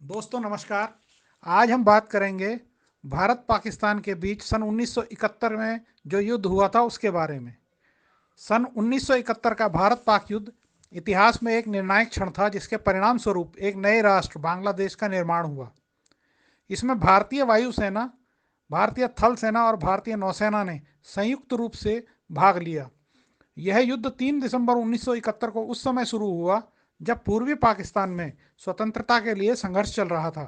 दोस्तों नमस्कार। आज हम बात करेंगे भारत पाकिस्तान के बीच सन 1971 में जो युद्ध हुआ था उसके बारे में। सन 1971 का भारत पाक युद्ध इतिहास में एक निर्णायक क्षण था, जिसके परिणाम स्वरूप एक नए राष्ट्र बांग्लादेश का निर्माण हुआ। इसमें भारतीय वायुसेना, भारतीय थल सेना और भारतीय नौसेना ने संयुक्त रूप से भाग लिया। यह युद्ध 3 दिसंबर 1971 को उस समय शुरू हुआ जब पूर्वी पाकिस्तान में स्वतंत्रता के लिए संघर्ष चल रहा था।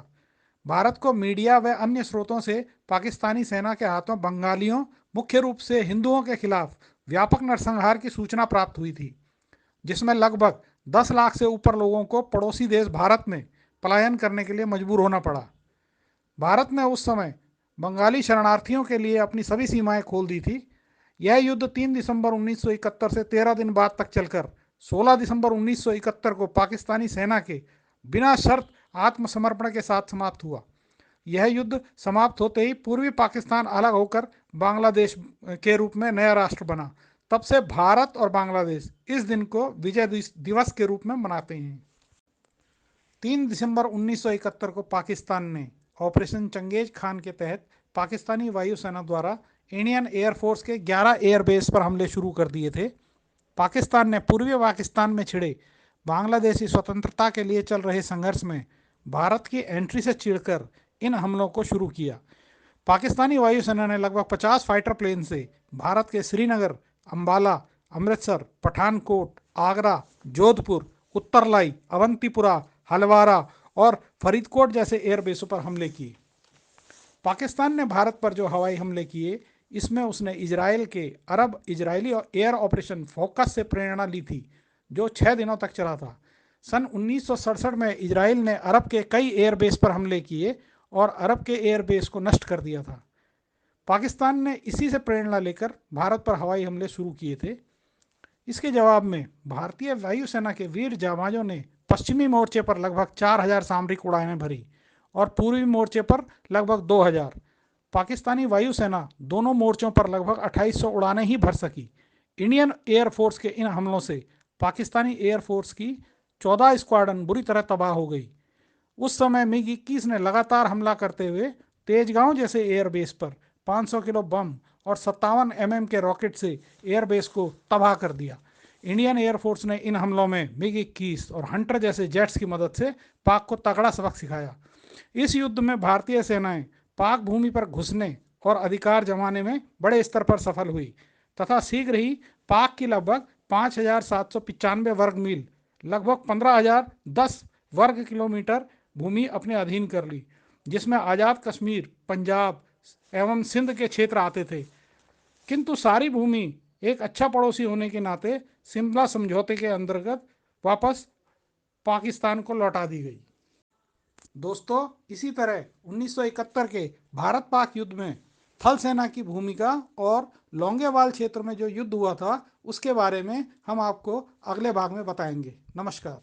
भारत को मीडिया व अन्य स्रोतों से पाकिस्तानी सेना के हाथों बंगालियों, मुख्य रूप से हिंदुओं के खिलाफ व्यापक नरसंहार की सूचना प्राप्त हुई थी, जिसमें लगभग 10 लाख से ऊपर लोगों को पड़ोसी देश भारत में पलायन करने के लिए मजबूर होना पड़ा। भारत ने उस समय बंगाली शरणार्थियों के लिए अपनी सभी सीमाएं खोल दी थी। यह युद्ध 3 दिसंबर 1971 से 13 दिन बाद तक चलकर 16 दिसंबर 1971 को पाकिस्तानी सेना के बिना शर्त आत्मसमर्पण के साथ समाप्त हुआ। यह युद्ध समाप्त होते ही पूर्वी पाकिस्तान अलग होकर बांग्लादेश के रूप में नया राष्ट्र बना। तब से भारत और बांग्लादेश इस दिन को विजय दिवस के रूप में मनाते हैं। 3 दिसंबर 1971 को पाकिस्तान ने ऑपरेशन चंगेज खान के तहत पाकिस्तानी वायुसेना द्वारा इंडियन एयरफोर्स के 11 एयरबेस पर हमले शुरू कर दिए थे। पाकिस्तान ने पूर्वी पाकिस्तान में छिड़े बांग्लादेशी स्वतंत्रता के लिए चल रहे संघर्ष में भारत की एंट्री से चिढ़कर इन हमलों को शुरू किया। पाकिस्तानी वायुसेना ने लगभग 50 फाइटर प्लेन से भारत के श्रीनगर, अंबाला, अमृतसर, पठानकोट, आगरा, जोधपुर, उत्तरलाई, अवंतीपुरा, हलवारा और फरीदकोट जैसे एयरबेसों पर हमले किए। पाकिस्तान ने भारत पर जो हवाई हमले किए, इसमें उसने इजराइल के अरब इजरायली एयर ऑपरेशन फोकस से प्रेरणा ली थी, जो 6 दिनों तक चला था। सन 1967 में इजराइल ने अरब के कई एयरबेस पर हमले किए और अरब के एयरबेस को नष्ट कर दिया था। पाकिस्तान ने इसी से प्रेरणा लेकर भारत पर हवाई हमले शुरू किए थे। इसके जवाब में भारतीय वायुसेना के वीर जाबाजों ने पश्चिमी मोर्चे पर लगभग 4000 सामरिक उड़ानें भरी और पूर्वी मोर्चे पर लगभग 2000। पाकिस्तानी वायुसेना दोनों मोर्चों पर लगभग 2800 उड़ानें ही भर सकी। इंडियन एयरफोर्स के इन हमलों से पाकिस्तानी एयरफोर्स की 14 स्क्वाड्रन बुरी तरह तबाह हो गई। उस समय मिग 21 ने लगातार हमला करते हुए तेजगांव जैसे एयरबेस पर 500 किलो बम और 57 mm के रॉकेट से एयरबेस को तबाह कर दिया। इंडियन एयरफोर्स ने इन हमलों में मिग 21 और हंटर जैसे जेट्स की मदद से पाक को तगड़ा सबक सिखाया। इस युद्ध में भारतीय सेनाएं पाक भूमि पर घुसने और अधिकार जमाने में बड़े स्तर पर सफल हुई तथा शीघ्र ही पाक की लगभग 5795 वर्ग मील, लगभग 15010 वर्ग किलोमीटर भूमि अपने अधीन कर ली, जिसमें आज़ाद कश्मीर, पंजाब एवं सिंध के क्षेत्र आते थे। किंतु सारी भूमि एक अच्छा पड़ोसी होने के नाते शिमला समझौते के अंतर्गत वापस पाकिस्तान को लौटा दी गई। दोस्तों, इसी तरह 1971 के भारत पाक युद्ध में थल सेना की भूमिका और लोंगेवाल क्षेत्र में जो युद्ध हुआ था उसके बारे में हम आपको अगले भाग में बताएंगे। नमस्कार।